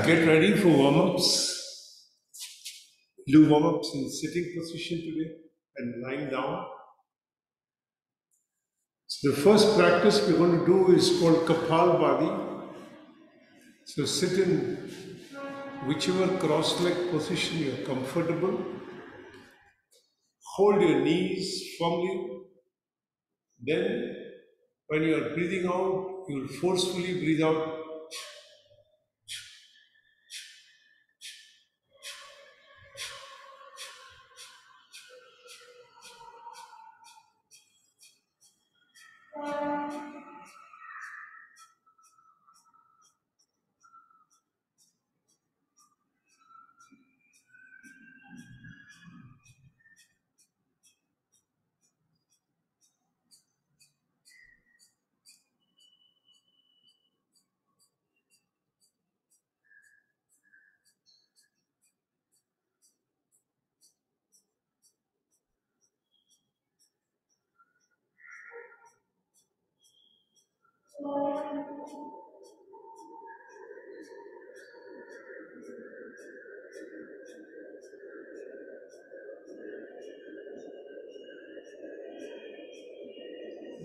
Get ready for warm-ups. Do warm-ups in sitting position today and lying down. So the first practice we're going to do is called Kapalbhati. So sit in whichever cross-leg position you're comfortable. Hold your knees firmly. Then when you're breathing out, you'll forcefully breathe out.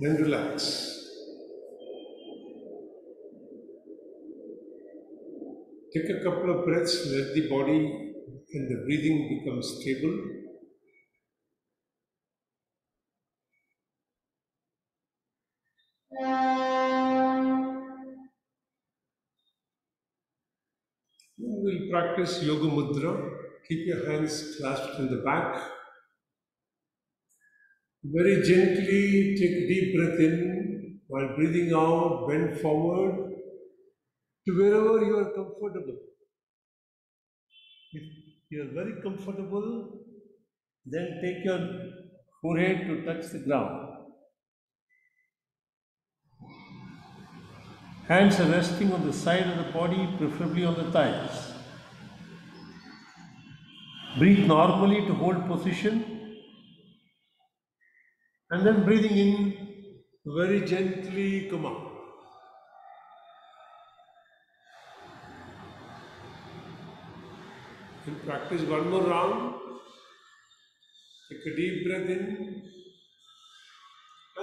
Then relax. Take a couple of breaths, let the body and the breathing become stable. We'll practice Yoga Mudra. Keep your hands clasped in the back. Very gently take a deep breath in while breathing out, bend forward to wherever you are comfortable. If you are very comfortable, then take your forehead to touch the ground. Hands are resting on the side of the body, preferably on the thighs. Breathe normally to hold position. And then breathing in, very gently come out. We'll practice one more round. Take a deep breath in.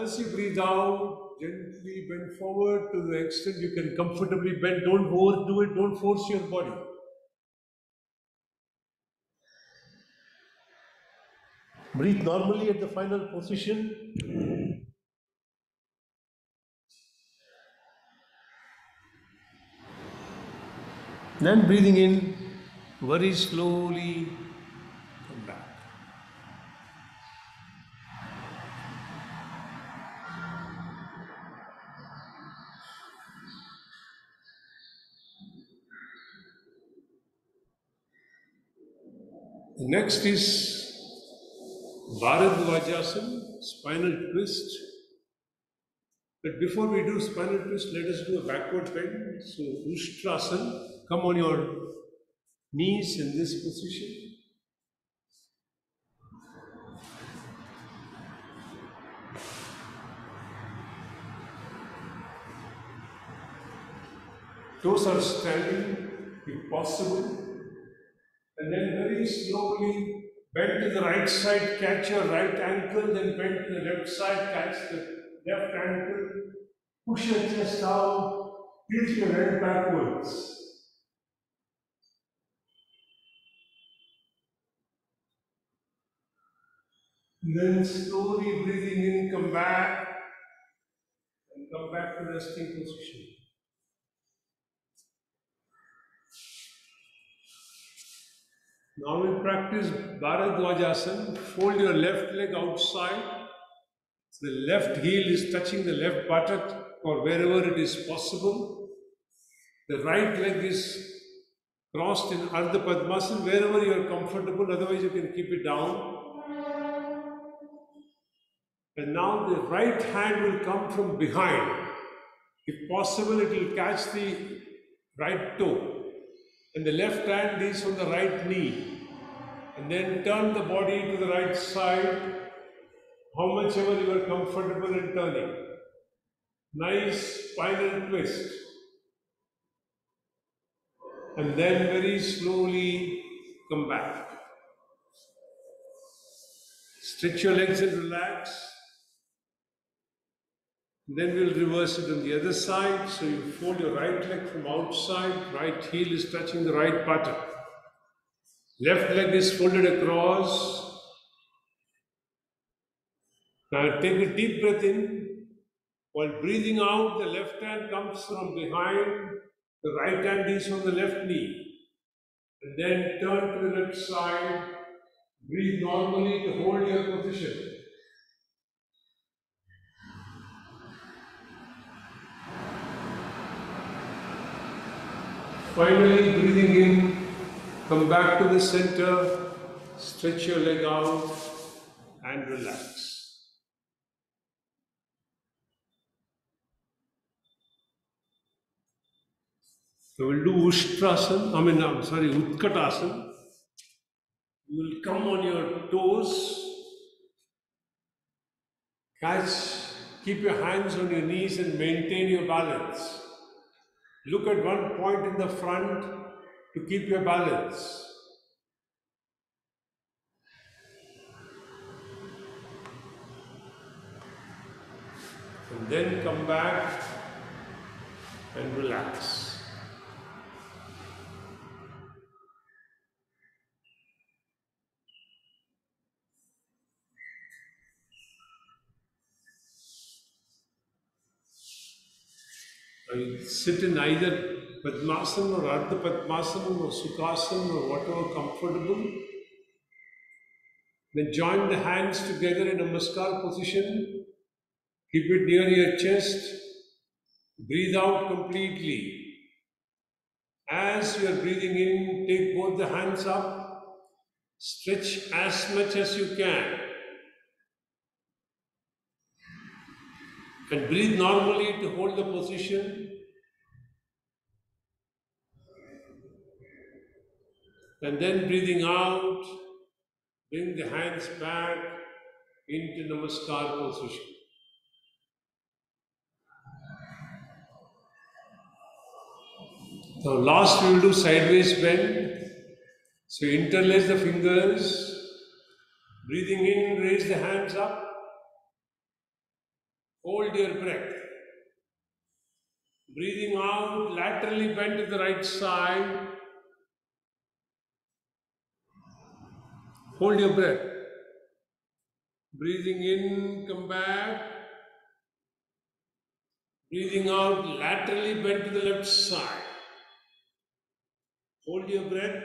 As you breathe out, gently bend forward to the extent you can comfortably bend. Don't overdo it, don't force your body. Breathe normally at the final position. Then breathing in, very slowly come back. Next is Bharadvajasana, spinal twist. But before we do spinal twist, let us do a backward bend. So Ustrasana, come on your knees in this position. Toes are standing, if possible. And then very slowly bend to the right side, catch your right ankle, then bend to the left side, catch the left ankle, push your chest out, tilt your head backwards. Then slowly breathing in, come back, and come back to resting position. Now we practice Bharadvajasana. Fold your left leg outside. The left heel is touching the left buttock or wherever it is possible. The right leg is crossed in Ardha Padmasana, wherever you are comfortable, otherwise you can keep it down. And now the right hand will come from behind. If possible, it will catch the right toe. And the left hand is on the right knee. And then turn the body to the right side, how much ever you are comfortable in turning. Nice spinal twist. and then very slowly come back. Stretch your legs and relax. Then we'll reverse it on the other side. So you fold your right leg from outside, right heel is touching the right buttock. Left leg is folded across. Now take a deep breath in. While breathing out, the left hand comes from behind, the right hand is on the left knee. And then turn to the left side. Breathe normally to hold your position. Finally, breathing in, come back to the center, stretch your leg out and relax. So we'll do Utkatasana. You will come on your toes, keep your hands on your knees and maintain your balance. Look at one point in the front to keep your balance. And then come back and relax. Now you sit in either Padmasana or Ardha Padmasana or Sukhasana or whatever comfortable. Then join the hands together in a Namaskar position. Keep it near your chest. Breathe out completely. As you are breathing in, take both the hands up. Stretch as much as you can. And breathe normally to hold the position. And then breathing out, bring the hands back into Namaskar position. Now last we will do sideways bend. So interlace the fingers. Breathing in, raise the hands up. Hold your breath. Breathing out, laterally bend to the right side. Hold your breath. Breathing in, come back. Breathing out, laterally bend to the left side. Hold your breath.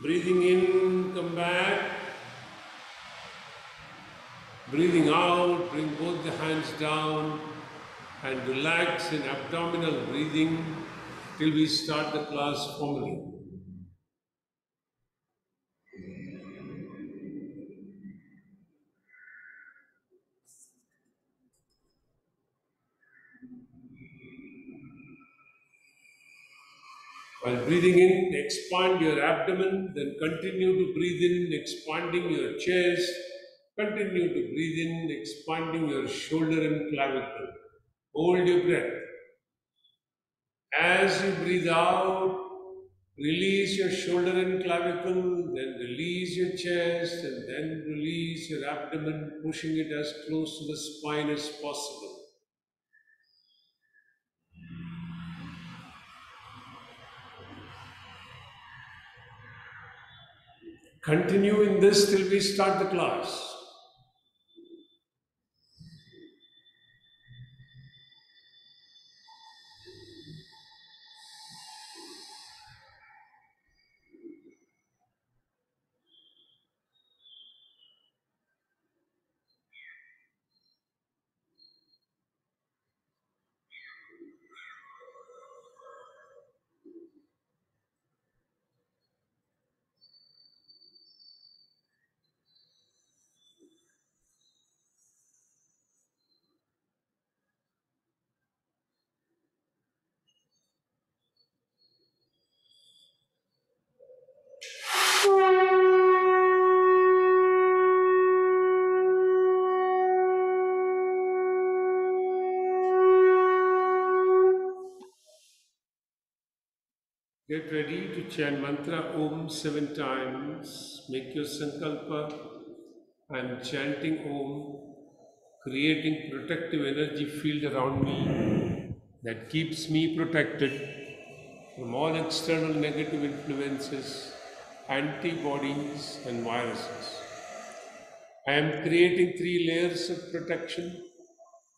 Breathing in, come back. Breathing out, bring both the hands down and relax in abdominal breathing till we start the class formally. While breathing in, expand your abdomen, then continue to breathe in, expanding your chest. Continue to breathe in, expanding your shoulder and clavicle. Hold your breath. As you breathe out, release your shoulder and clavicle, then release your chest, and then release your abdomen, pushing it as close to the spine as possible. Continuing this till we start the class. Get ready to chant mantra Om 7 times. Make your sankalpa. I am chanting Om, creating protective energy field around me that keeps me protected from all external negative influences, antibodies and viruses. I am creating 3 layers of protection.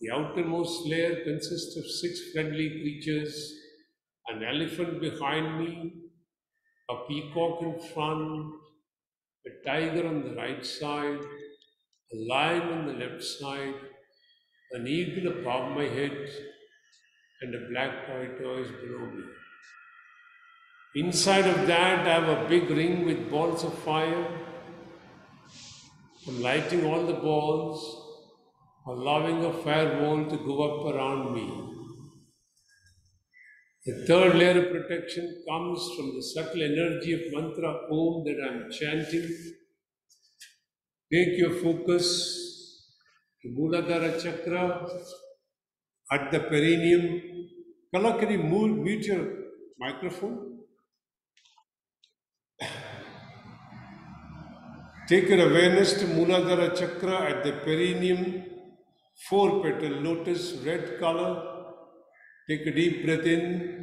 The outermost layer consists of 6 friendly creatures, an elephant behind me, a peacock in front, a tiger on the right side, a lion on the left side, an eagle above my head, and a black tortoise below me. Inside of that, I have a big ring with balls of fire. I'm lighting all the balls, allowing a firewall to go up around me. The third layer of protection comes from the subtle energy of mantra Om that I'm chanting. Take your focus to Muladhara Chakra at the perineum. Kala, can you mute your microphone? Take your awareness to Muladhara Chakra at the perineum, 4-petal lotus, red color. Take a deep breath in.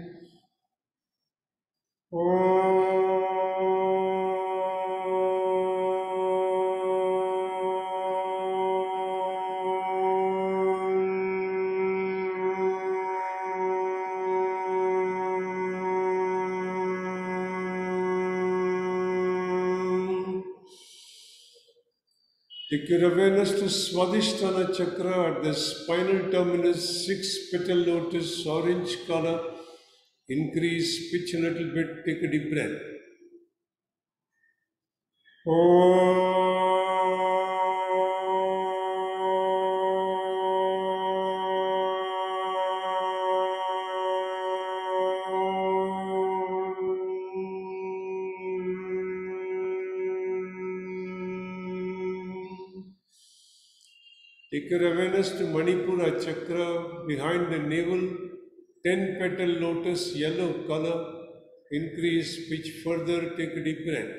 Take your awareness to Swadhisthana Chakra at the spinal terminus, 6-petal lotus, orange color. Increase pitch a little bit, take a deep breath. Take your awareness to Manipura Chakra behind the navel, 10-petal lotus, yellow color. Increase pitch further, take a deep breath.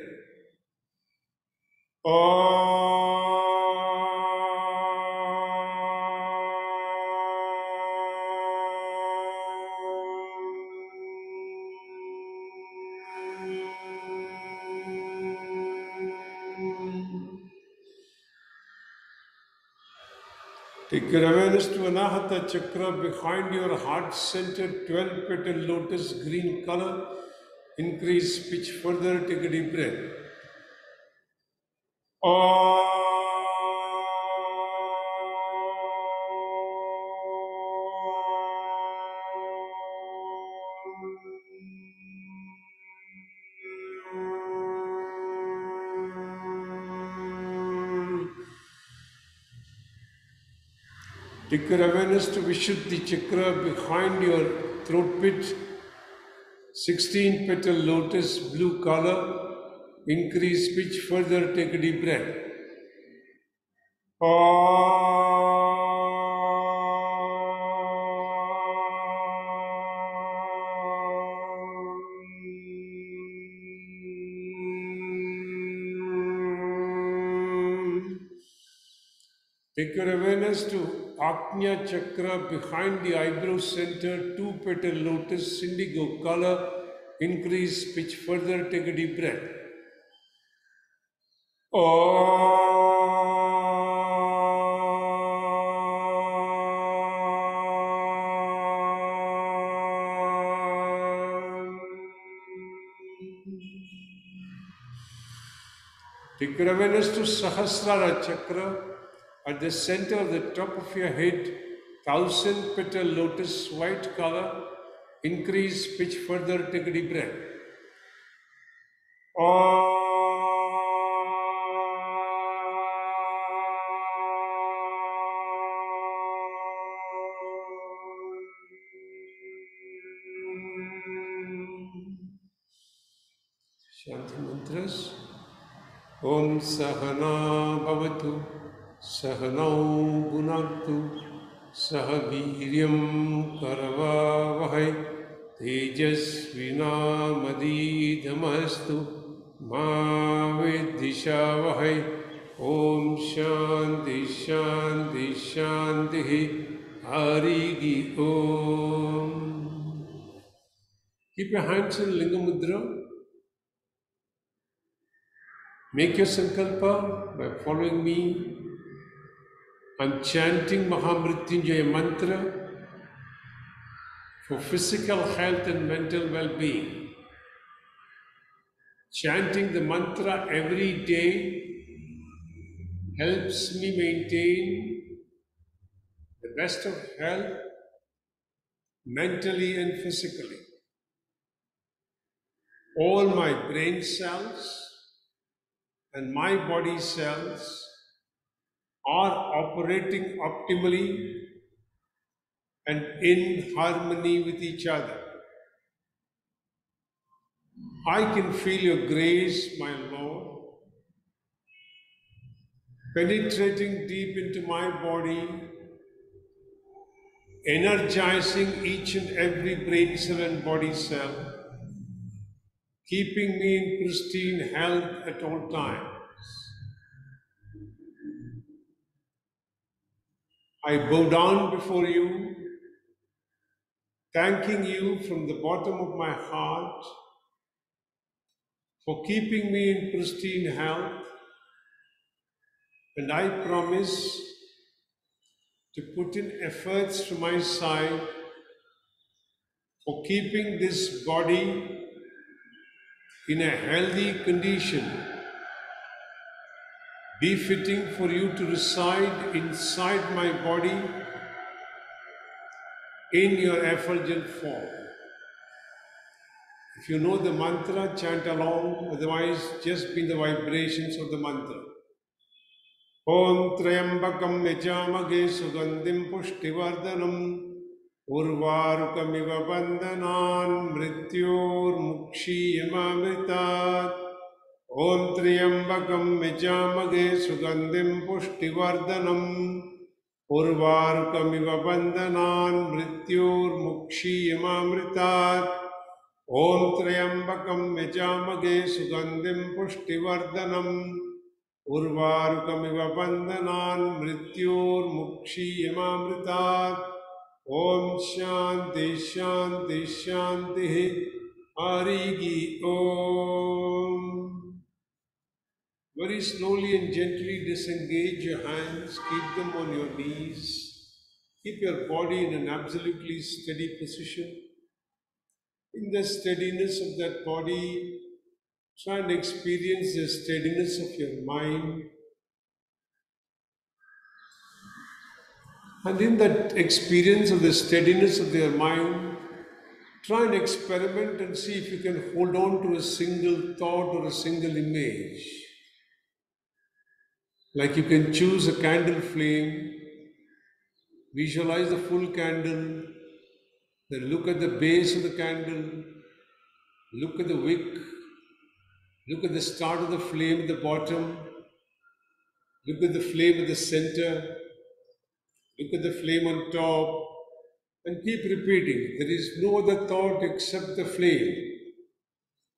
Take your awareness to Anahata Chakra behind your heart center, 12-petal lotus, green color. Increase pitch further, take a deep breath. Take your awareness to Vishuddhi Chakra behind your throat pit, 16-petal lotus, blue color. Increase pitch further, take a deep breath. Take your awareness to Ajna Chakra behind the eyebrow center, 2-petal lotus, indigo color. Increase pitch further, take a deep breath. Take your awareness to Sahasrara Chakra at the center of the top of your head, 1,000-petal lotus, white color. Increase pitch further, take a deep breath. Shanti mantras. Om Sahana Bhavatu Sahanau Bhunaktu Sahaviryam Karavavahai तेजस्विनामदीतमस्तु मा विद्विषावहै ॐ शान्ति शान्ति शान्तिः हरिः ॐ. Keep your hands in Linga Mudra. Make your sankalpa by following me. I'm chanting Mahamrityunjaya mantra for physical health and mental well-being. Chanting the mantra every day helps me maintain the best of health mentally and physically. All my brain cells and my body cells are operating optimally and in harmony with each other. I can feel your grace, my Lord, penetrating deep into my body, energizing each and every brain cell and body cell, keeping me in pristine health at all times. I bow down before you, thanking you from the bottom of my heart for keeping me in pristine health, and I promise to put in efforts from my side for keeping this body in a healthy condition, befitting for you to reside inside my body in your effulgent form. If you know the mantra, chant along, otherwise just be the vibrations of the mantra. Om Trayambakam Yajamage Sugandhim Pushtivardhanam Urvarukamiva Bandhanan Mrityor Mukshiyamamritat. Om Trayambakam Yajamage Sugandhim Pushtivardhanam Urvarukamiva Bandhanan Mrityor Mukshiyamamritat. Om Trayambakam Yajamage Sugandhim Pushtivardhanam Urvarukamiva Bandhanan Mrityor Mukshiyamamritat. Om Shanti Shanti Shanti Harihi Om. Very slowly and gently disengage your hands, keep them on your knees. Keep your body in an absolutely steady position. In the steadiness of that body, try and experience the steadiness of your mind. And in that experience of the steadiness of your mind, try and experiment and see if you can hold on to a single thought or a single image. Like you can choose a candle flame, visualize the full candle, then look at the base of the candle, look at the wick, look at the start of the flame at the bottom, look at the flame at the center, look at the flame on top, and keep repeating. There is no other thought except the flame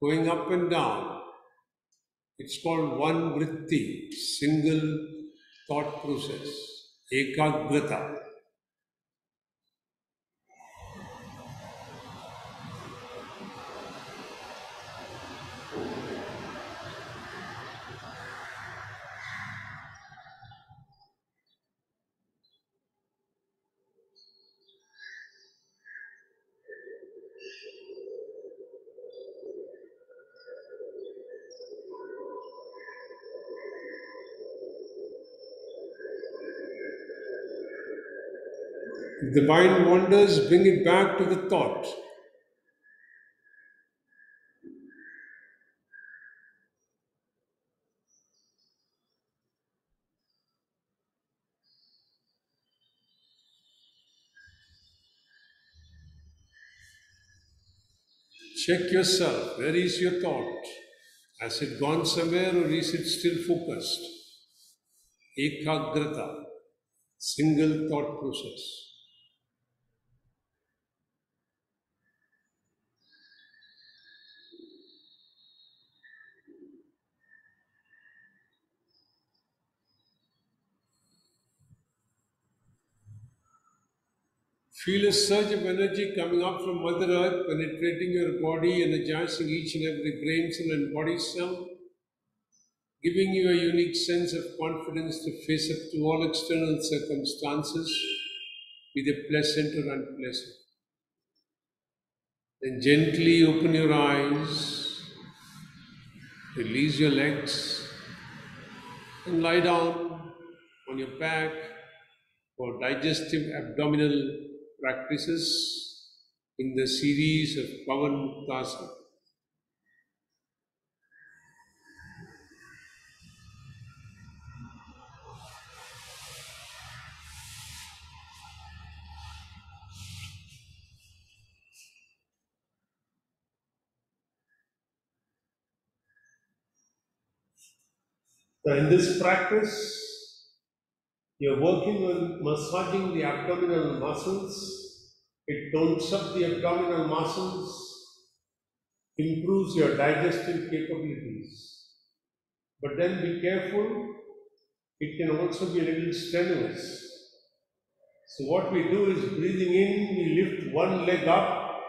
going up and down. It's called one vritti, single thought process, ekagrata. If the mind wanders, bring it back to the thought. Check yourself. Where is your thought? Has it gone somewhere or is it still focused? Ekagrata, single thought process. Feel a surge of energy coming up from Mother Earth, penetrating your body, energizing each and every brain cell and body cell, giving you a unique sense of confidence to face up to all external circumstances, be they pleasant or unpleasant. Then gently open your eyes, release your legs, and lie down on your back for digestive abdominal practices in the series of Pavan Muktasana. So in this practice, you're working on massaging the abdominal muscles. It tones up the abdominal muscles, improves your digestive capabilities. But then be careful, it can also be a little strenuous. So what we do is breathing in, we lift one leg up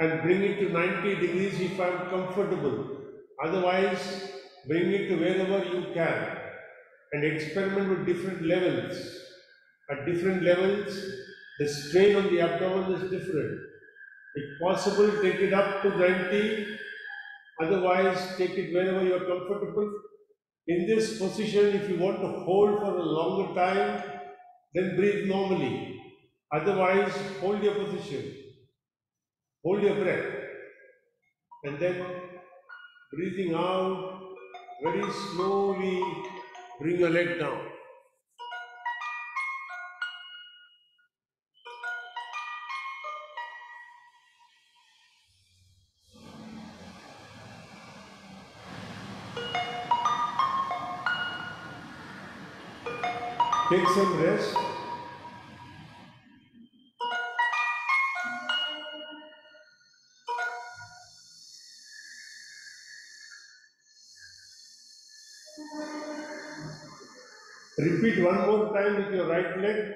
and bring it to 90 degrees if I'm comfortable. Otherwise, bring it to wherever you can and experiment with different levels. At different levels, the strain on the abdomen is different. If possible, take it up to 90. Otherwise, take it wherever you are comfortable. In this position, if you want to hold for a longer time, then breathe normally. Otherwise, hold your position. Hold your breath. And then breathing out, very slowly bring your leg down. Take some rest. Repeat one more time with your right leg.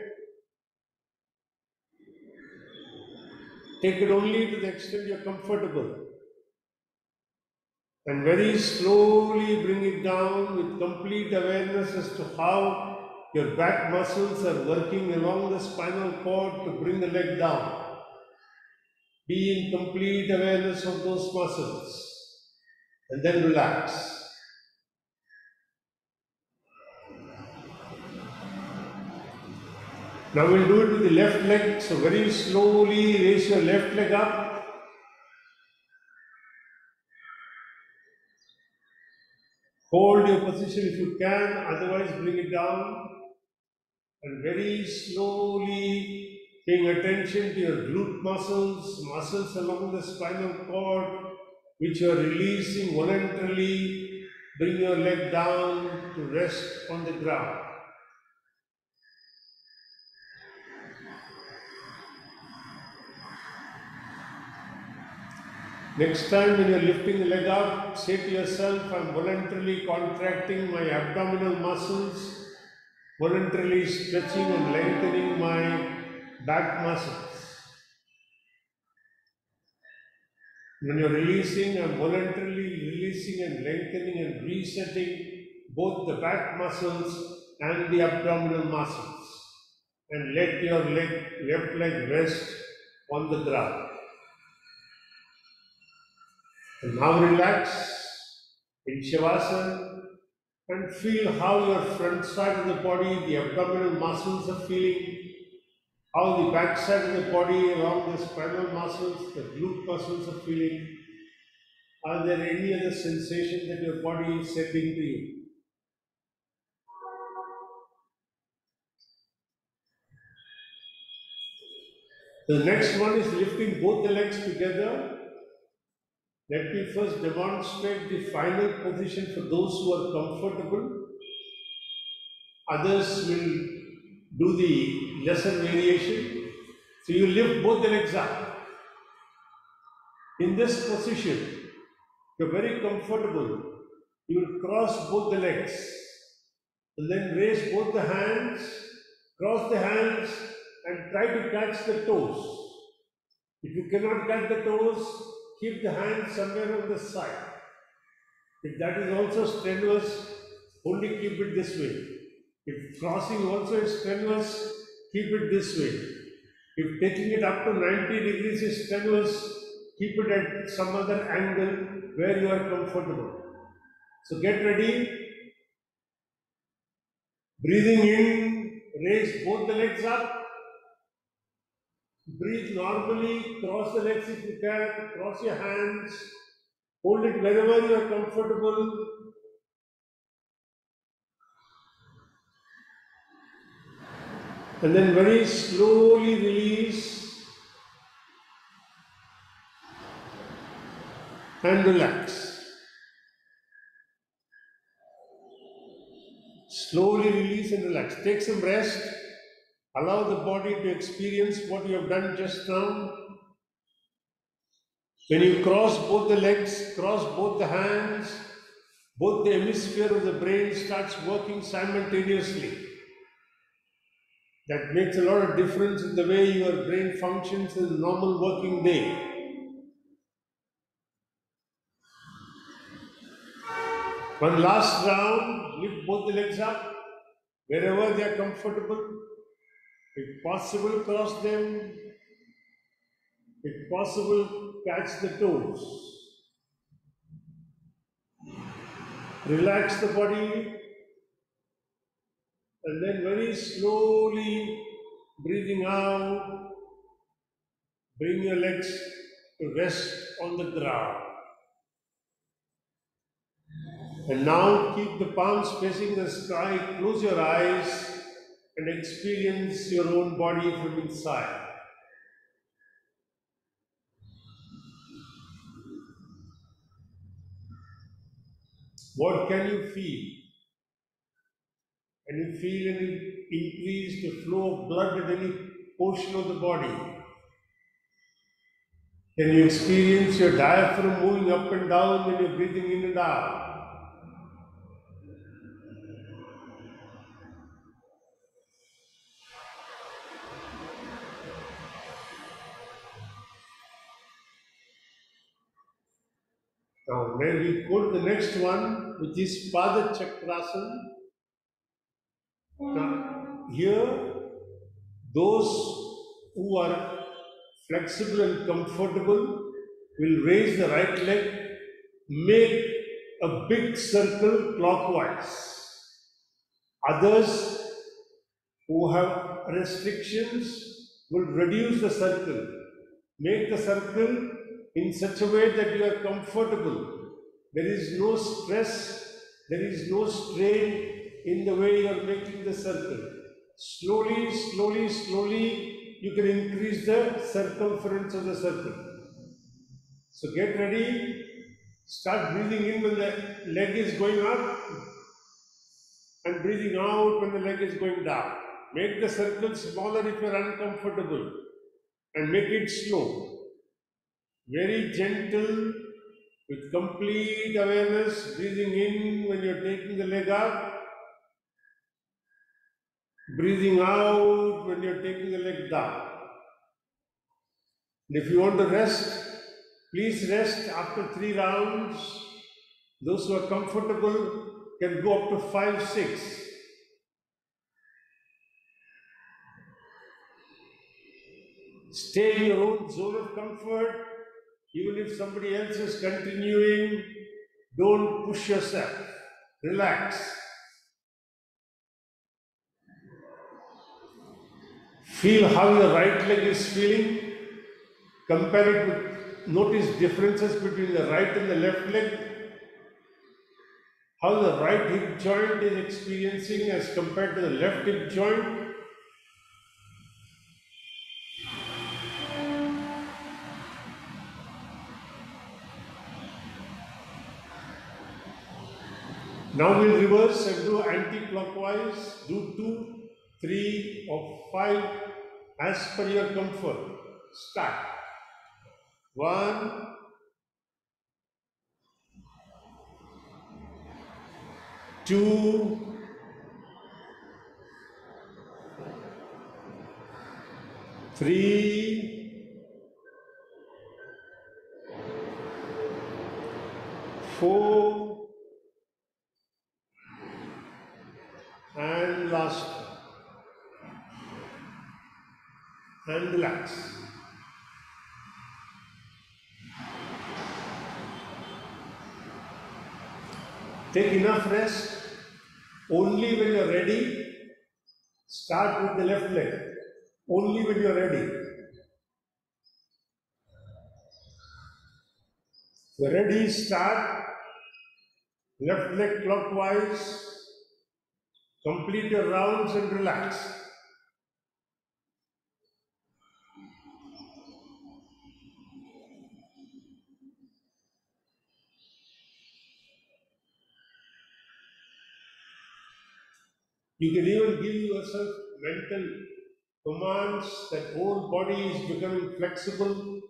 Take it only to the extent you are comfortable. And very slowly bring it down with complete awareness as to how your back muscles are working along the spinal cord to bring the leg down. Be in complete awareness of those muscles. And then relax. Now we'll do it with the left leg. So very slowly raise your left leg up. Hold your position if you can, otherwise bring it down. And very slowly paying attention to your glute muscles, muscles along the spinal cord, which you are releasing voluntarily. Bring your leg down to rest on the ground. Next time when you are lifting the leg up, say to yourself, I am voluntarily contracting my abdominal muscles, voluntarily stretching and lengthening my back muscles. When you are releasing, I am voluntarily releasing and lengthening and resetting both the back muscles and the abdominal muscles. And let your left leg rest on the ground. And now relax in Shavasana and feel how your front side of the body, the abdominal muscles are feeling, how the back side of the body along the spinal muscles, the glute muscles are feeling. Are there any other sensations that your body is sending to you? The next one is lifting both the legs together. Let me first demonstrate the final position for those who are comfortable. Others will do the lesser variation. So you lift both the legs up. In this position, you're very comfortable. You will cross both the legs and then raise both the hands, cross the hands and try to catch the toes. If you cannot catch the toes, keep the hands somewhere on the side. If that is also strenuous, only keep it this way. If crossing also is strenuous, keep it this way. If taking it up to 90 degrees is strenuous, keep it at some other angle where you are comfortable. So get ready. Breathing in, raise both the legs up. Breathe normally, cross the legs if you can, cross your hands, hold it wherever you are comfortable. And then very slowly release and relax. Slowly release and relax. Take some rest. Allow the body to experience what you have done just now. When you cross both the legs, cross both the hands, both the hemisphere of the brain starts working simultaneously. That makes a lot of difference in the way your brain functions in a normal working day. One last round, lift both the legs up wherever they are comfortable. If possible, cross them. If possible, catch the toes. Relax the body and then very slowly breathing out, bring your legs to rest on the ground. And now keep the palms facing the sky, close your eyes and experience your own body from inside. What can you feel? Can you feel any increased flow of blood at any portion of the body? Can you experience your diaphragm moving up and down when you're breathing in and out? Now, when we go to the next one, which is Pada Chakrasana. Now, here, those who are flexible and comfortable will raise the right leg, make a big circle clockwise. Others who have restrictions will reduce the circle. Make the circle in such a way that you are comfortable. There is no stress, there is no strain in the way you are making the circle. Slowly, slowly, slowly, you can increase the circumference of the circle. So get ready. Start breathing in when the leg is going up and breathing out when the leg is going down. Make the circle smaller if you are uncomfortable and make it slow. Very gentle, with complete awareness, breathing in when you are taking the leg up, breathing out when you are taking the leg down. And if you want to rest, please rest after 3 rounds. Those who are comfortable can go up to 5, 6. Stay in your own zone of comfort. Even if somebody else is continuing, don't push yourself. Relax. Feel how your right leg is feeling. Compare it with, notice differences between the right and the left leg. How the right hip joint is experiencing as compared to the left hip joint. Now we'll reverse and do anti-clockwise. Do 2, 3 or 5 as per your comfort. Start. 1, 2, 3, 4, and last, and relax. Take enough rest. Only when you're ready, start with the left leg. Only when you're ready. You're ready, start. Left leg clockwise. Complete your rounds and relax. You can even give yourself mental commands that whole body is becoming flexible.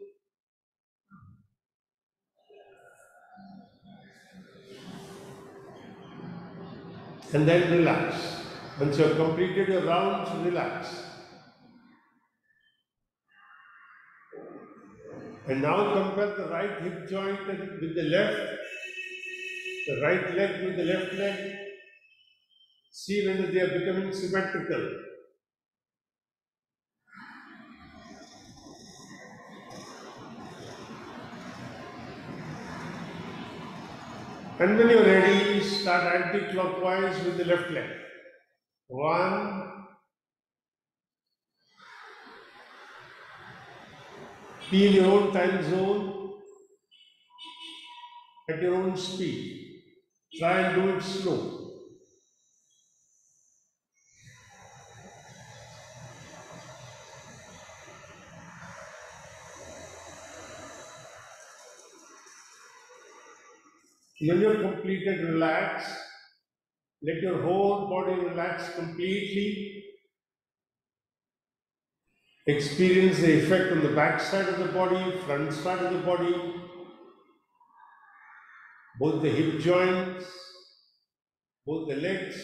And then relax. Once you have completed your rounds, relax. And now compare the right hip joint with the left, the right leg with the left leg. See whether they are becoming symmetrical. And when you're ready, start anti-clockwise with the left leg. 1. Be in your own time zone, at your own speed. Try and do it slow. When you're completed, relax. Let your whole body relax completely. Experience the effect on the back side of the body, front side of the body, both the hip joints, both the legs,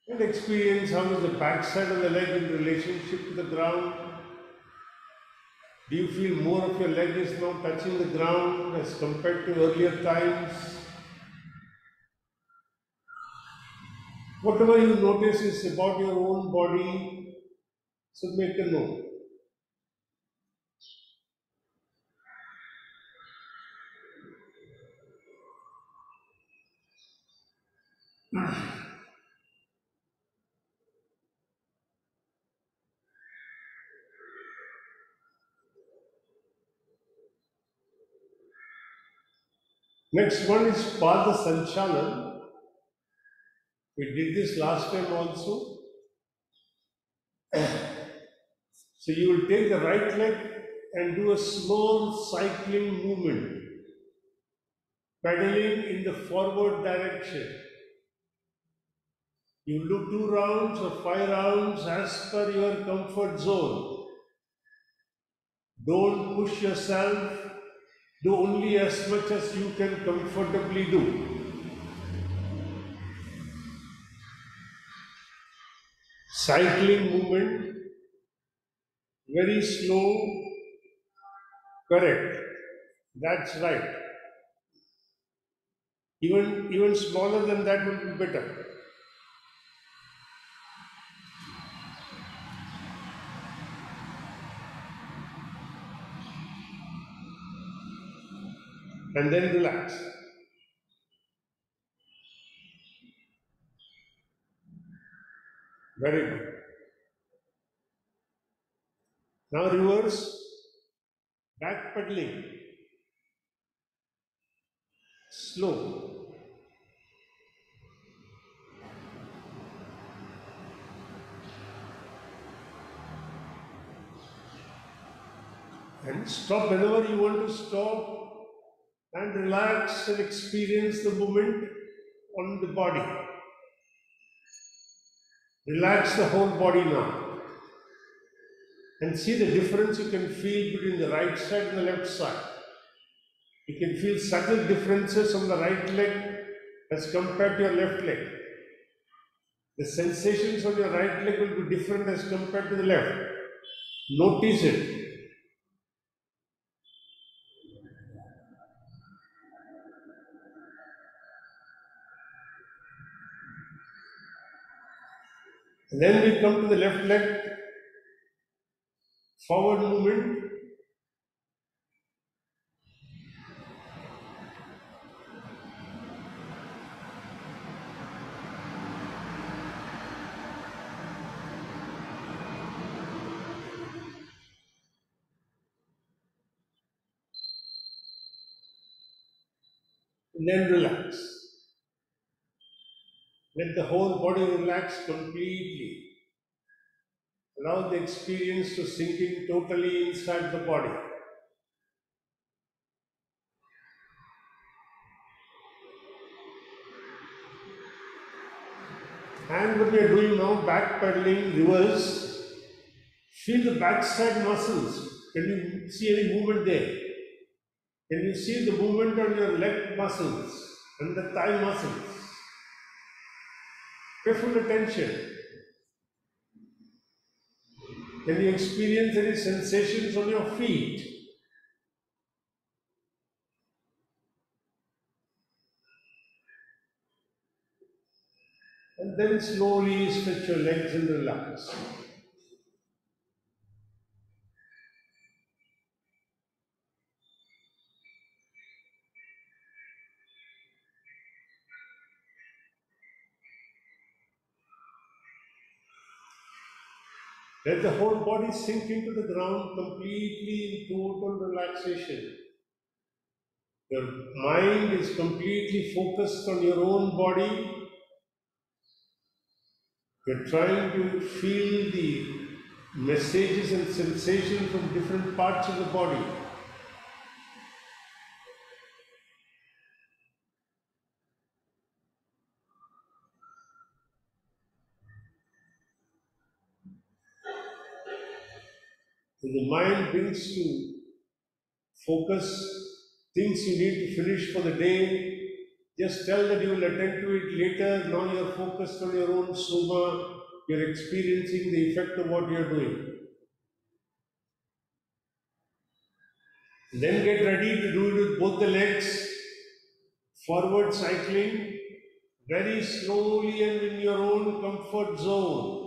and experience how is the back side of the leg in relationship to the ground. Do you feel more of your leg is now touching the ground as compared to earlier times? Whatever you notice is about your own body, so make a note. Next one is Pada Sanchalan. We did this last time also. So you will take the right leg and do a small cycling movement, pedaling in the forward direction. You do 2 rounds or 5 rounds as per your comfort zone. Don't push yourself. Do only as much as you can comfortably do. Cycling movement, very slow, correct. That's right. Even smaller than that would be better. And then relax. Very good. Now reverse, back pedaling, slow. And stop whenever you want to stop and relax and experience the movement on the body. Relax the whole body now. And see the difference you can feel between the right side and the left side. You can feel subtle differences on the right leg as compared to your left leg. The sensations on your right leg will be different as compared to the left. Notice it. And then we come to the left leg, forward movement. And then relax. Let the whole body relax completely. Allow the experience to sink in totally inside the body. And what we are doing now, back pedaling, reverse, feel the backside muscles. Can you see any movement there? Can you see the movement on your leg muscles and the thigh muscles? Pay full attention. Can you experience any sensations on your feet? And then slowly stretch your legs and relax. Let the whole body sink into the ground completely in total relaxation. Your mind is completely focused on your own body. You're trying to feel the messages and sensations from different parts of the body. When the mind brings to focus things you need to finish for the day, just tell that you will attend to it later. Now you're focused on your own soma. You're experiencing the effect of what you're doing. Then get ready to do it with both the legs. Forward cycling, very slowly and in your own comfort zone.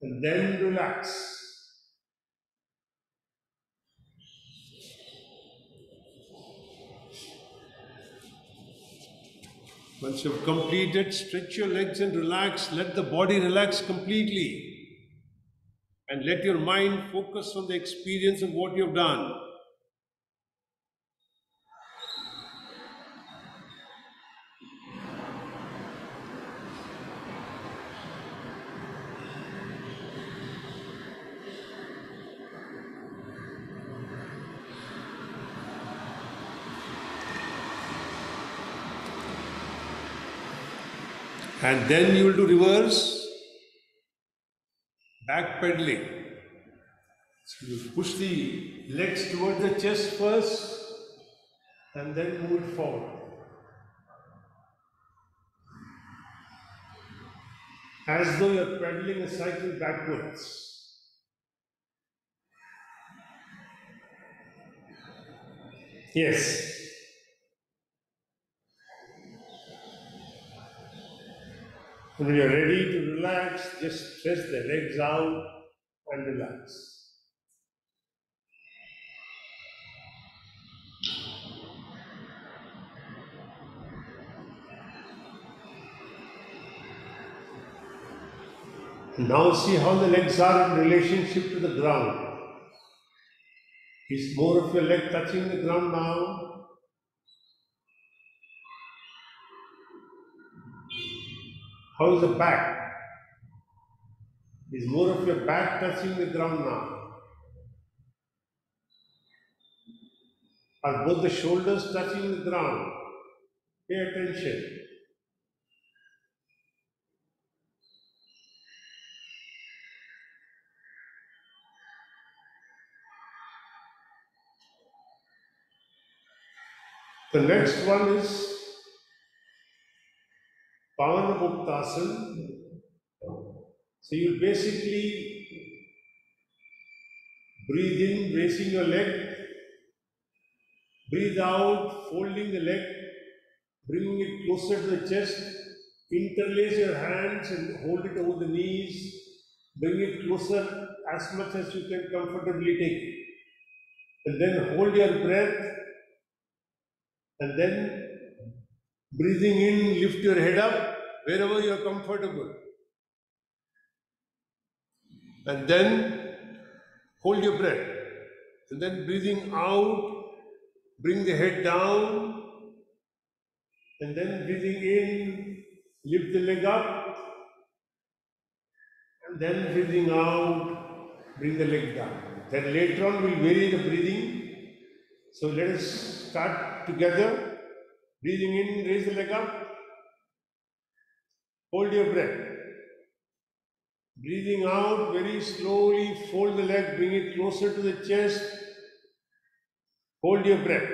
And then relax. Once you've completed, stretch your legs and relax. Let the body relax completely. And let your mind focus on the experience of what you've done. And then you will do reverse, back pedaling. So you push the legs towards the chest first and then move it forward. As though you're pedaling a cycle backwards. Yes. When you're ready to relax, just stretch the legs out and relax. Now see how the legs are in relationship to the ground. Is more of your leg touching the ground now? How is the back? Is more of your back touching the ground now? Are both the shoulders touching the ground? Pay attention. The next one is Pavanamuktasana. So you basically breathe in, raising your leg, breathe out, folding the leg, bringing it closer to the chest, interlace your hands and hold it over the knees, bring it closer as much as you can comfortably take it. And then hold your breath, and then breathing in, lift your head up wherever you are comfortable. And then hold your breath. And then breathing out, bring the head down. And then breathing in, lift the leg up. And then breathing out, bring the leg down. Then later on we'll vary the breathing. So let us start together. Breathing in, raise the leg up. Hold your breath. Breathing out very slowly, fold the leg, bring it closer to the chest. Hold your breath.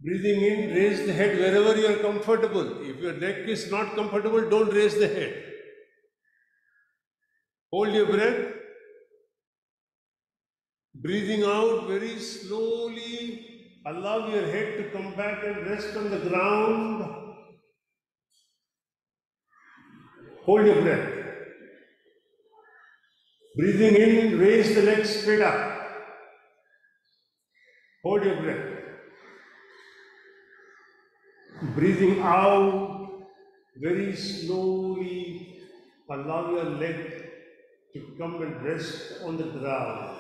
Breathing in, raise the head wherever you are comfortable. If your neck is not comfortable, don't raise the head. Hold your breath. Breathing out very slowly, allow your head to come back and rest on the ground. Hold your breath. Breathing in, raise the legs straight up. Hold your breath. Breathing out very slowly, allow your leg to come and rest on the ground.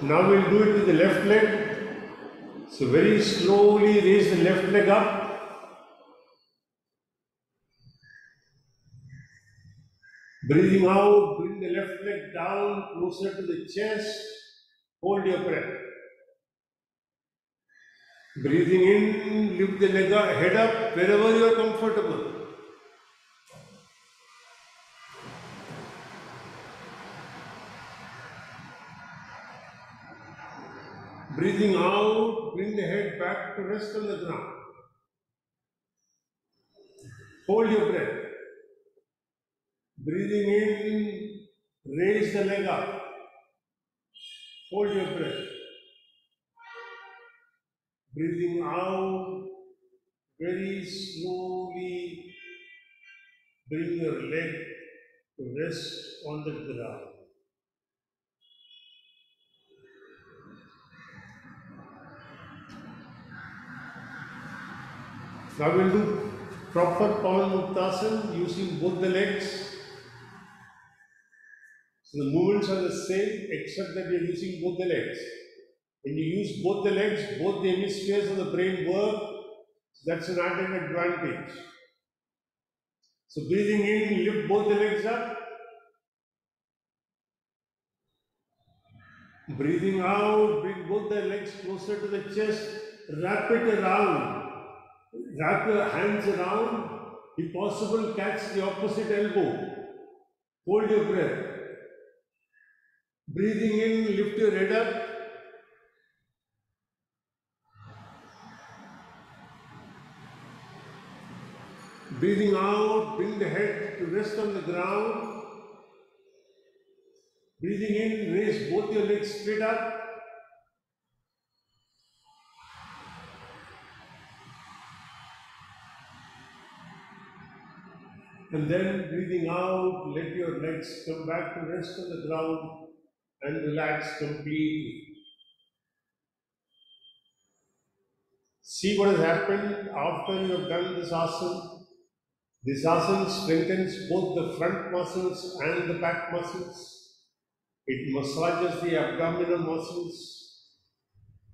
Now we'll do it with the left leg. So very slowly raise the left leg up. Breathing out, bring the left leg down closer to the chest. Hold your breath. Breathing in, lift the leg up, head up wherever you are comfortable. Breathing out, bring the head back to rest on the ground. Hold your breath. Breathing in, raise the leg up. Hold your breath. Breathing out, very slowly bring your leg to rest on the ground. Now we'll do proper Pavanamuktasana using both the legs. So the movements are the same except that we are using both the legs. When you use both the legs, both the hemispheres of the brain work. So that's an added advantage. So breathing in, lift both the legs up. Breathing out, bring both the legs closer to the chest. Wrap it around. Wrap your hands around. If possible, catch the opposite elbow. Hold your breath. Breathing in, lift your head up. Breathing out, bring the head to rest on the ground. Breathing in, raise both your legs straight up. And then breathing out, let your legs come back to rest on the ground and relax completely. See what has happened after you have done this asana. This asana strengthens both the front muscles and the back muscles. It massages the abdominal muscles,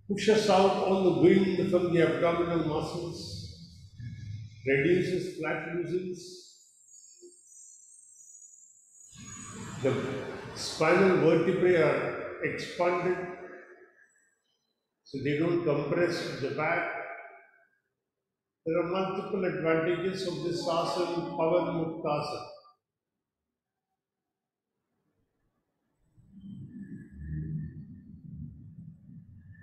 pushes out all the wind from the abdominal muscles, reduces flat loosens. The spinal vertebrae are expanded, so they don't compress the back. There are multiple advantages of this asana, Pavan Muktasana.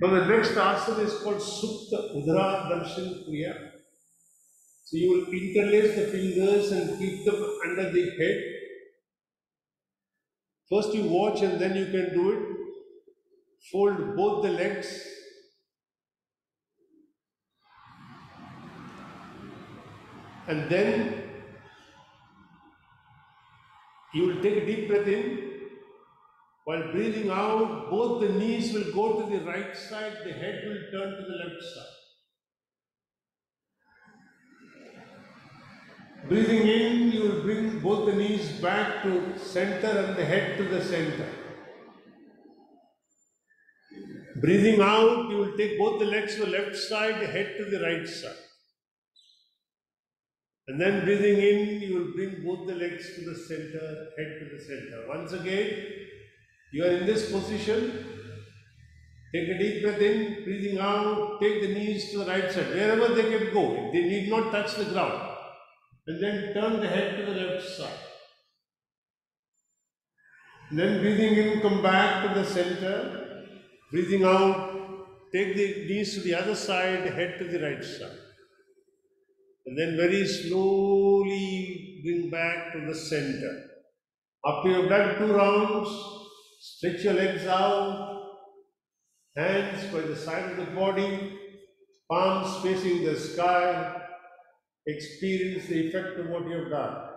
Now the next asana is called Supta Udara Darshan Kriya. So you will interlace the fingers and keep them under the head. First you watch and then you can do it. Fold both the legs. And then you will take a deep breath in. While breathing out, both the knees will go to the right side, the head will turn to the left side. Breathing in, you will bring both the knees back to center and the head to the center. Breathing out, you will take both the legs to the left side, the head to the right side. And then breathing in, you will bring both the legs to the center, head to the center. Once again, you are in this position. Take a deep breath in, breathing out, take the knees to the right side, wherever they can go. They need not touch the ground. And then turn the head to the left side. And then breathing in, come back to the center. Breathing out, take the knees to the other side, head to the right side. And then very slowly bring back to the center. After you have done 2 rounds, stretch your legs out, hands by the side of the body, palms facing the sky. Experience the effect of what you have done.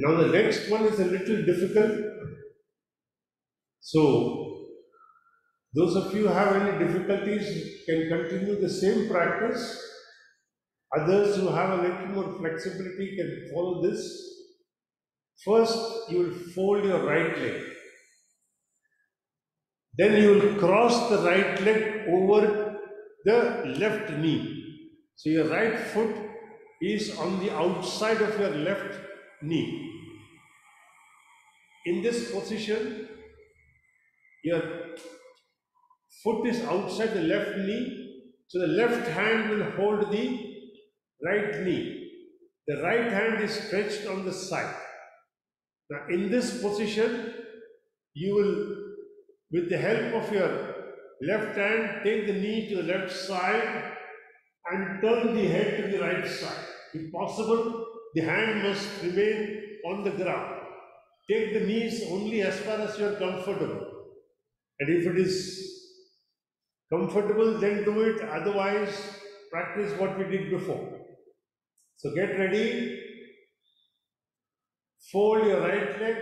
Now the next one is a little difficult. So, those of you who have any difficulties can continue the same practice. Others who have a little more flexibility can follow this. First, you will fold your right leg. Then you will cross the right leg over the left knee. So your right foot is on the outside of your left knee. In this position, your foot is outside the left knee, so the left hand will hold the right knee. The right hand is stretched on the side. Now, in this position, you will, with the help of your left hand, take the knee to the left side and turn the head to the right side. If possible, the hand must remain on the ground. Take the knees only as far as you are comfortable. And if it is comfortable, then do it. Otherwise, practice what we did before. So get ready. Fold your right leg.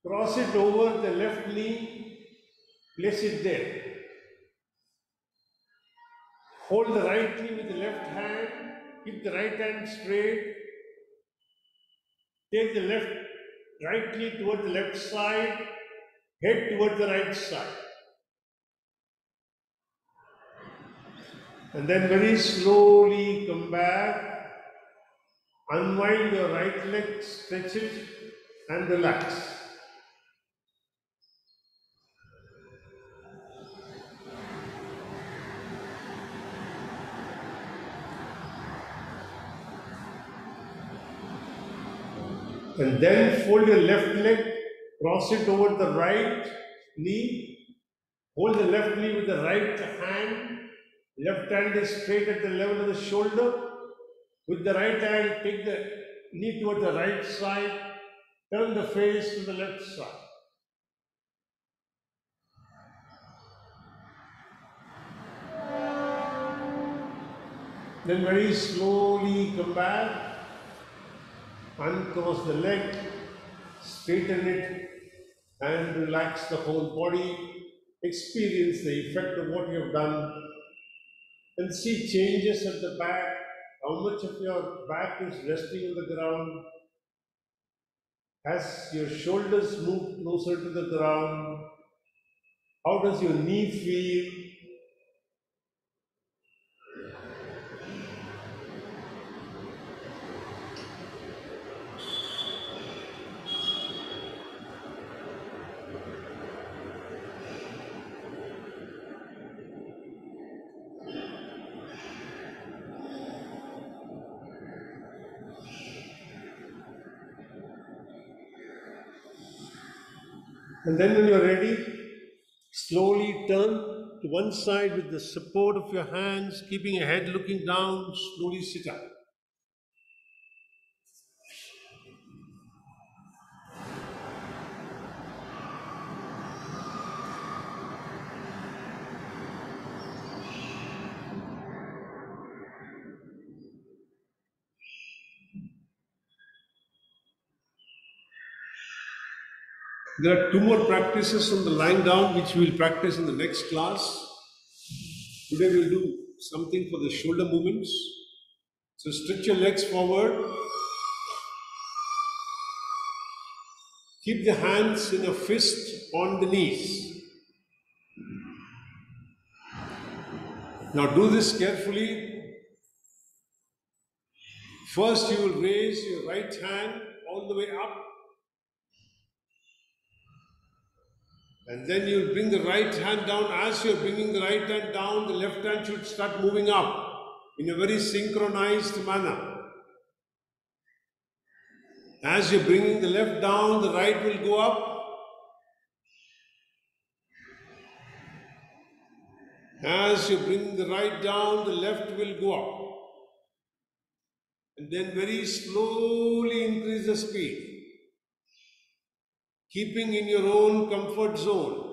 Cross it over the left knee. Place it there. Hold the right knee with the left hand. Keep the right hand straight. Take the right knee toward the left side. Head toward the right side. And then very slowly come back, unwind your right leg, stretch it and relax. And then fold your left leg, cross it over the right knee, hold the left knee with the right hand. Left hand is straight at the level of the shoulder. With the right hand, take the knee toward the right side, turn the face to the left side. Then very slowly come back, uncross the leg, straighten it and relax the whole body. Experience the effect of what you have done and see changes at the back How much of your back is resting on the ground? Has your shoulders moved closer to the ground? How does your knee feel? And then when you're ready, slowly turn to one side with the support of your hands, keeping your head looking down, slowly sit up. There are two more practices on the lying down which we will practice in the next class. Today we'll do something for the shoulder movements. So stretch your legs forward. Keep the hands in a fist on the knees. Now do this carefully. First you will raise your right hand all the way up. And then you will bring the right hand down. As you are bringing the right hand down, the left hand should start moving up in a very synchronized manner. As you're bringing the left down, the right will go up. As you bring the right down, the left will go up. And then very slowly increase the speed, keeping in your own comfort zone.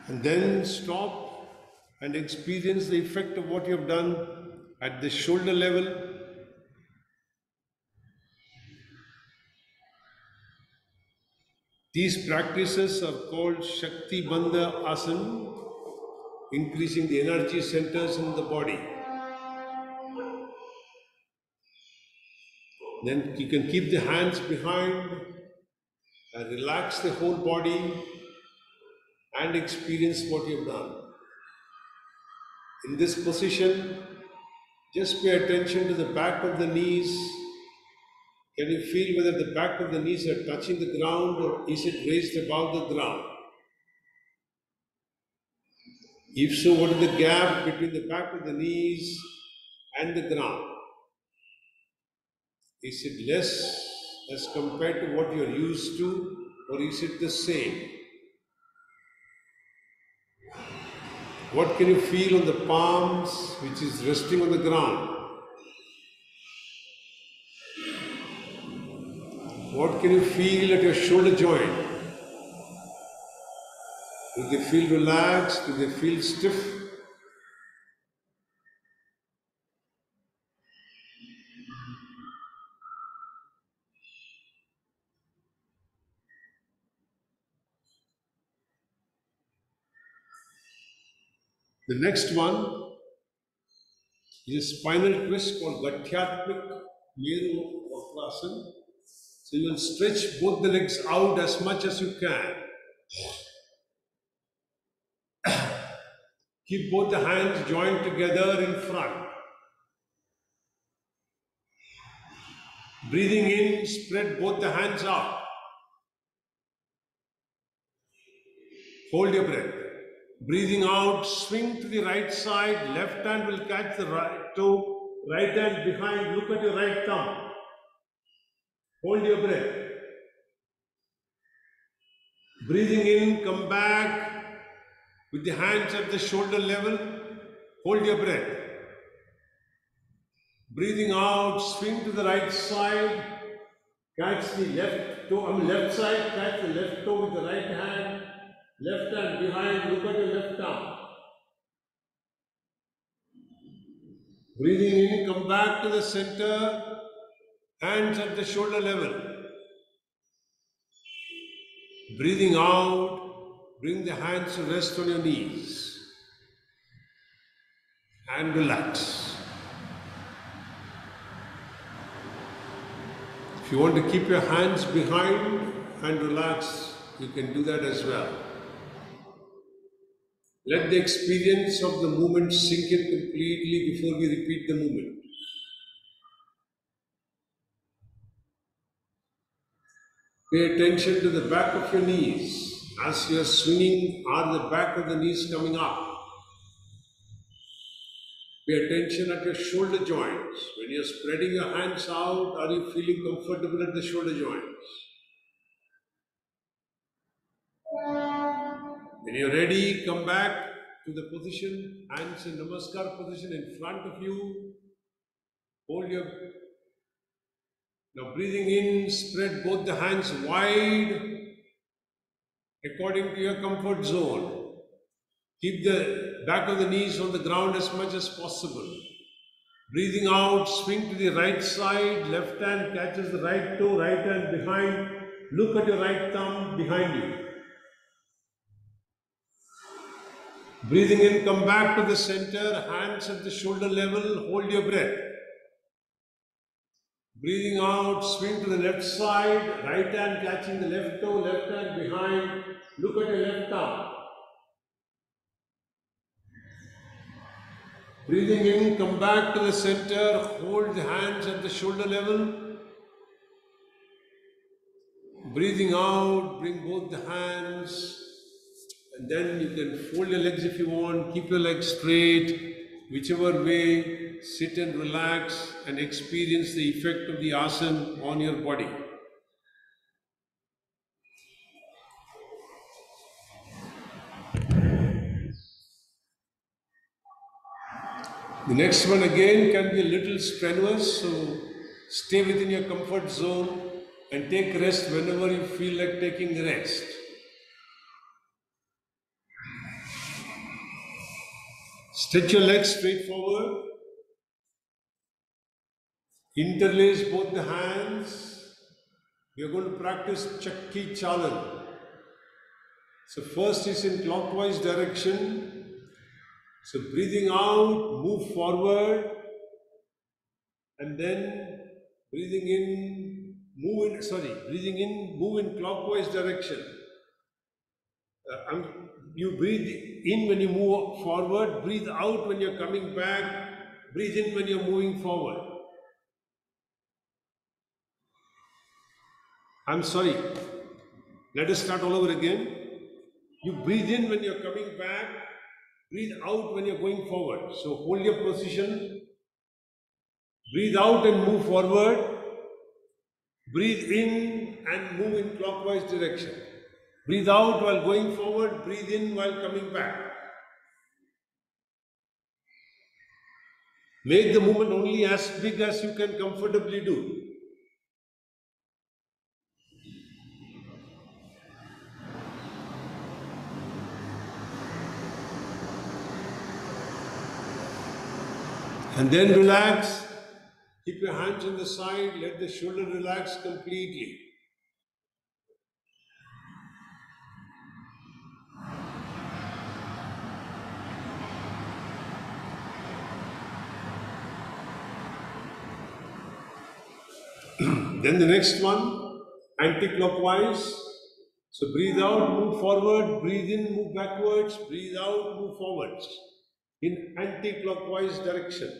And then stop and experience the effect of what you have done at the shoulder level. These practices are called Shakti Bandha Asana, increasing the energy centers in the body. Then you can keep the hands behind and relax the whole body and experience what you've done. In this position, just pay attention to the back of the knees. Can you feel whether the back of the knees are touching the ground or is it raised above the ground? If so, what is the gap between the back of the knees and the ground? Is it less as compared to what you're used to, or is it the same? What can you feel on the palms which is resting on the ground? What can you feel at your shoulder joint? Do they feel relaxed? Do they feel stiff? The next one is a spinal twist called Gathyatmik Meru Vakrasana. So you will stretch both the legs out as much as you can. Keep both the hands joined together in front. Breathing in, spread both the hands out. Hold your breath. Breathing out, swing to the right side. Left hand will catch the right toe. Right hand behind. Look at your right thumb. Hold your breath. Breathing in, come back with the hands at the shoulder level. Hold your breath. Breathing out, swing to the right side. Catch the left toe, left side, catch the left toe with the right hand. Left hand behind, look at your left arm. Breathing in, come back to the center, hands at the shoulder level. Breathing out, bring the hands to rest on your knees. And relax. If you want to keep your hands behind and relax, you can do that as well. Let the experience of the movement sink in completely before we repeat the movement. Pay attention to the back of your knees. As you are swinging, are the back of the knees coming up? Pay attention at your shoulder joints. When you are spreading your hands out, are you feeling comfortable at the shoulder joints? When you're ready, come back to the position, hands in Namaskar position in front of you. Hold your... Now breathing in, spread both the hands wide according to your comfort zone. Keep the back of the knees on the ground as much as possible. Breathing out, swing to the right side, left hand catches the right toe, right hand behind. Look at your right thumb behind you. Breathing in, come back to the center, hands at the shoulder level, hold your breath. Breathing out, swing to the left side, right hand catching the left toe, left hand behind. Look at your left thumb. Breathing in, come back to the center, hold the hands at the shoulder level. Breathing out, bring both the hands, and then you can fold your legs if you want, keep your legs straight, whichever way, sit and relax and experience the effect of the asana on your body. The next one again can be a little strenuous, so stay within your comfort zone and take rest whenever you feel like taking rest. Stretch your legs straight forward. Interlace both the hands. We are going to practice Chakki Chalan. So first is in clockwise direction. So breathing out, move forward, and then breathing in, move in clockwise direction. You breathe in when you move forward, breathe out when you're coming back, breathe in when you're moving forward. Let us start all over again. You breathe in when you're coming back, breathe out when you're going forward. So hold your position, breathe out and move forward, breathe in and move in clockwise direction. Breathe out while going forward, breathe in while coming back. Make the movement only as big as you can comfortably do. And then relax. Keep your hands on the side, let the shoulder relax completely. Then the next one, anti-clockwise. So breathe out, move forward, breathe in, move backwards, breathe out, move forwards in anti-clockwise direction.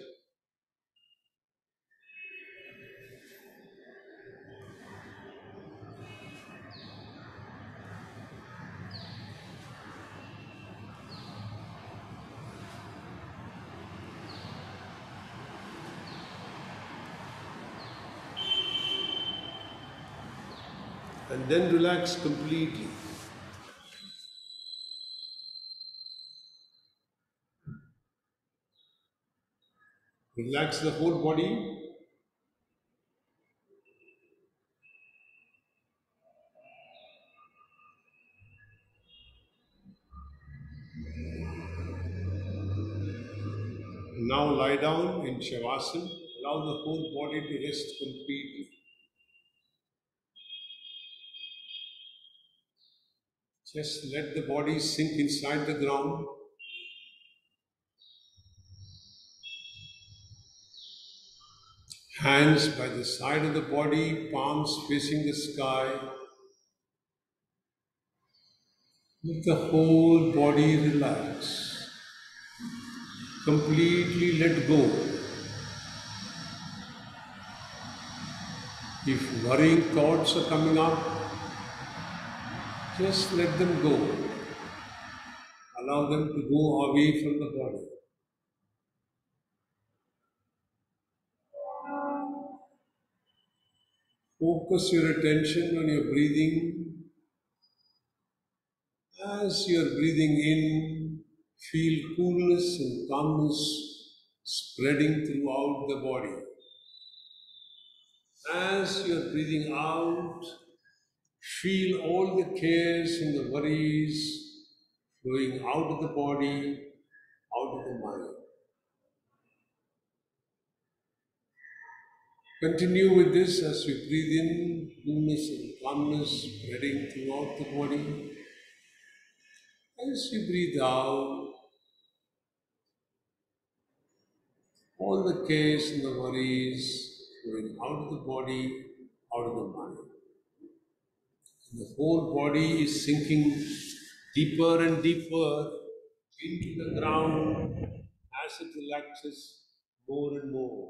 And then relax completely. Relax the whole body. Now lie down in Shavasana. Allow the whole body to rest completely. Just let the body sink inside the ground. Hands by the side of the body, palms facing the sky. Let the whole body relax. Completely let go. If worrying thoughts are coming up, just let them go. Allow them to go away from the body. Focus your attention on your breathing. As you are breathing in, feel coolness and calmness spreading throughout the body. As you are breathing out, feel all the cares and the worries flowing out of the body, out of the mind. Continue with this as you breathe in, coolness and calmness spreading throughout the body. As you breathe out, all the cares and the worries flowing out of the body, out of the mind. And the whole body is sinking deeper and deeper into the ground as it relaxes more and more.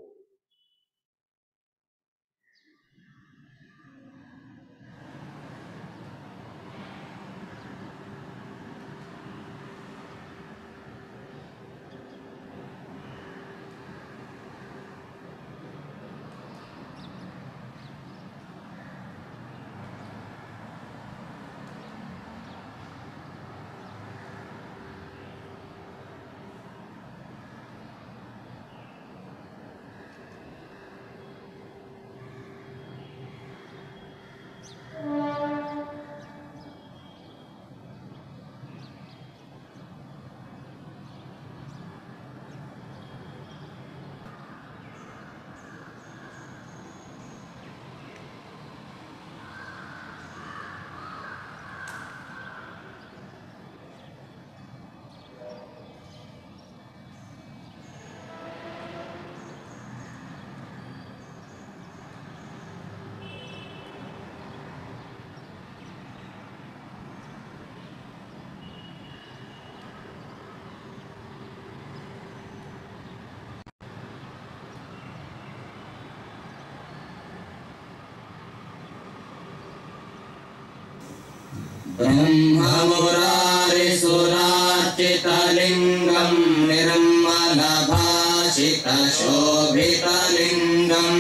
ब्रह्ममुरारिसुरार्चितलिङ्गं निर्मलभाषितशोभितलिङ्गं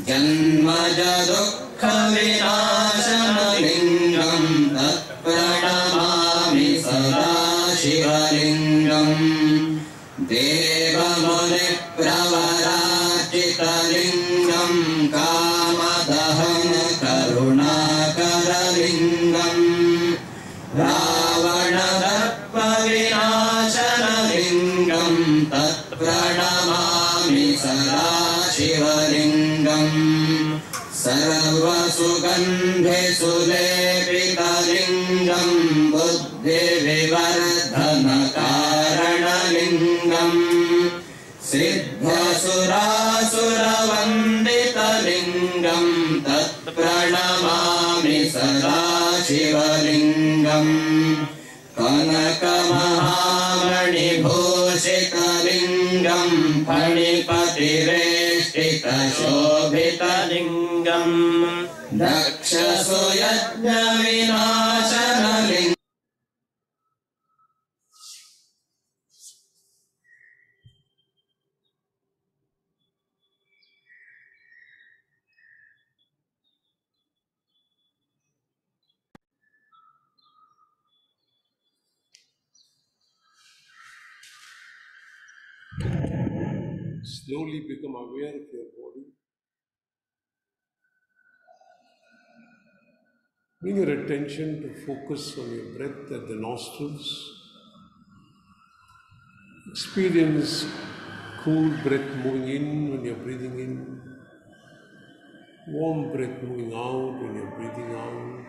जन्मजदुःखविनाशनलिङ्गं तत्प्रणमामि सदा शिवलिङ्गम् देवमुनिप्रवरार्चितलिङ्गं कामदहनकरुणाकरलिङ्गम् रावणदर्पविनाशनलिङ्गं तत्प्रणमामि सदा शिवलिङ्गम् सर्वसुगन्धिसुलेपितलिङ्गं बुद्धिविवर्धनकारणलिङ्गम् सिद्धसुरासुरवन्दितलिङ्गं तत्प्रणमामि सदा शिवलिङ्गम् कनकमहामणिभूषितलिङ्गं फणिपतिवेष्टितशोभितलिङ्गं दक्षसुयज्ञविनाशनलिङ्गम् Slowly become aware of your body. Bring your attention to focus on your breath at the nostrils. Experience cool breath moving in when you're breathing in, warm breath moving out when you're breathing out.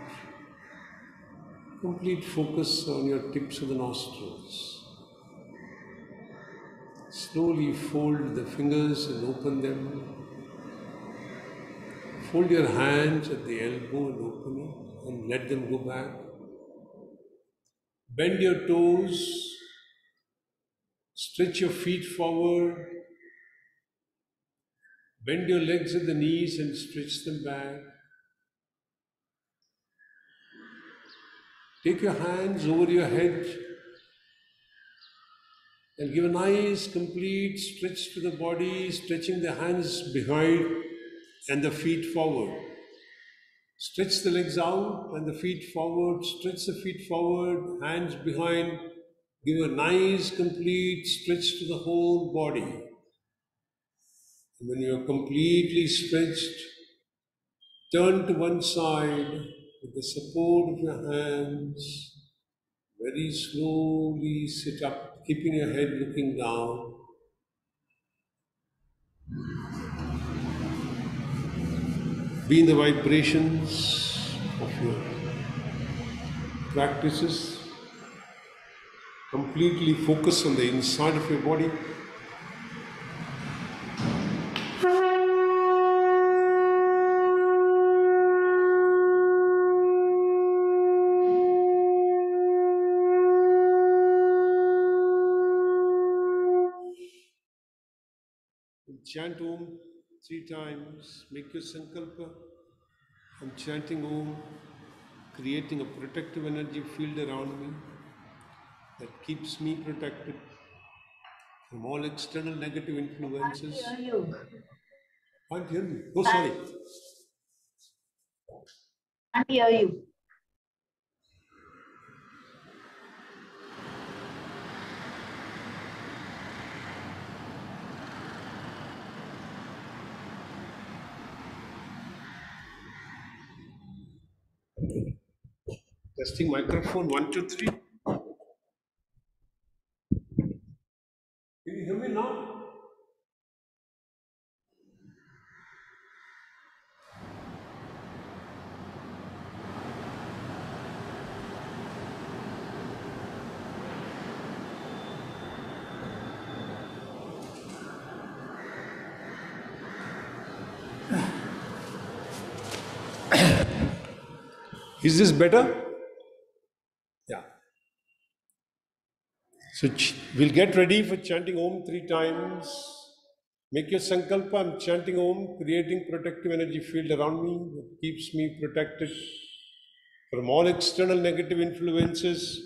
Complete focus on your tips of the nostrils. Slowly fold the fingers and open them. Fold your hands at the elbow and open it and let them go back. Bend your toes. Stretch your feet forward. Bend your legs at the knees and stretch them back. Take your hands over your head and give a nice complete stretch to the body, stretching the hands behind and the feet forward. Stretch the legs out and the feet forward, stretch the feet forward, hands behind. Give a nice complete stretch to the whole body. And when you are completely stretched, turn to one side with the support of your hands. Very slowly sit up, keeping your head looking down. Be in the vibrations of your practices. Completely focus on the inside of your body. Chant Om 3 times. Make your sankalpa. I'm chanting Om, creating a protective energy field around me that keeps me protected from all external negative influences. Can't hear you. Can't hear me. Oh, sorry. Can't hear you. Testing microphone 1, 2, 3. Can you hear me now? Is this better? Yeah. So we'll get ready for chanting Om 3 times. Make your sankalpa. I'm chanting Om, creating protective energy field around me that keeps me protected from all external negative influences,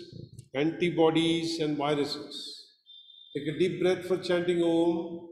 antibodies and viruses. Take a deep breath for chanting Om.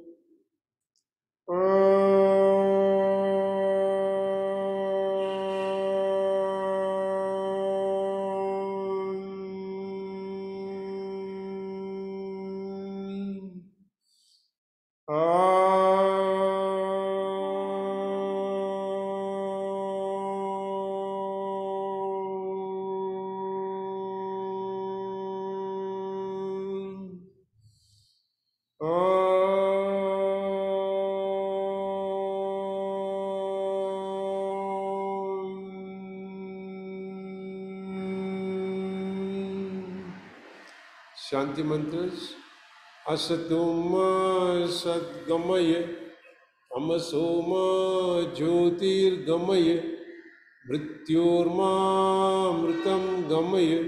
Shanti mantras. Asatoma sadgamaya, amasoma jyotirgamaya, mrityorma mritam gamaya,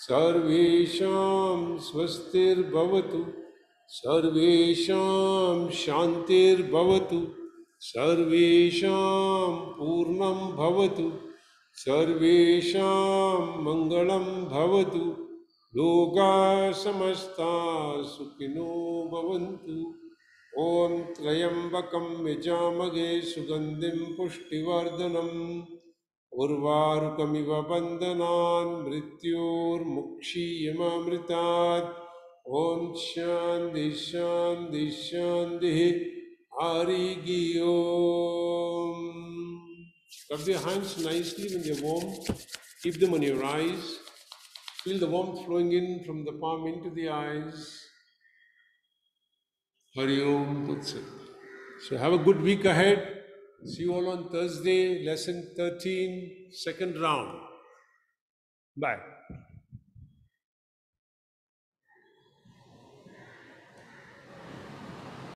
sarvesham swastir bhavatu, sarvesham shantir bhavatu, sarvesham purnam bhavatu, sarvesham mangalam bhavatu. लोका समस्ता सुखिनो भवन्तु। ओम त्र्यंबकं यजामहे सुगंधिं पुष्टिवर्धनम् उर्वारुकमिव बन्धनान् मृत्योर्मुक्षीयमामृतात्। Om Shanti Shanti Shanti Hari Om. Rub your hands nicely when they're warm. Keep them on your eyes. Feel the warmth flowing in from the palm into the eyes. Hari Om Tat Sat. So have a good week ahead. See you all on Thursday, lesson 13, second round. Bye.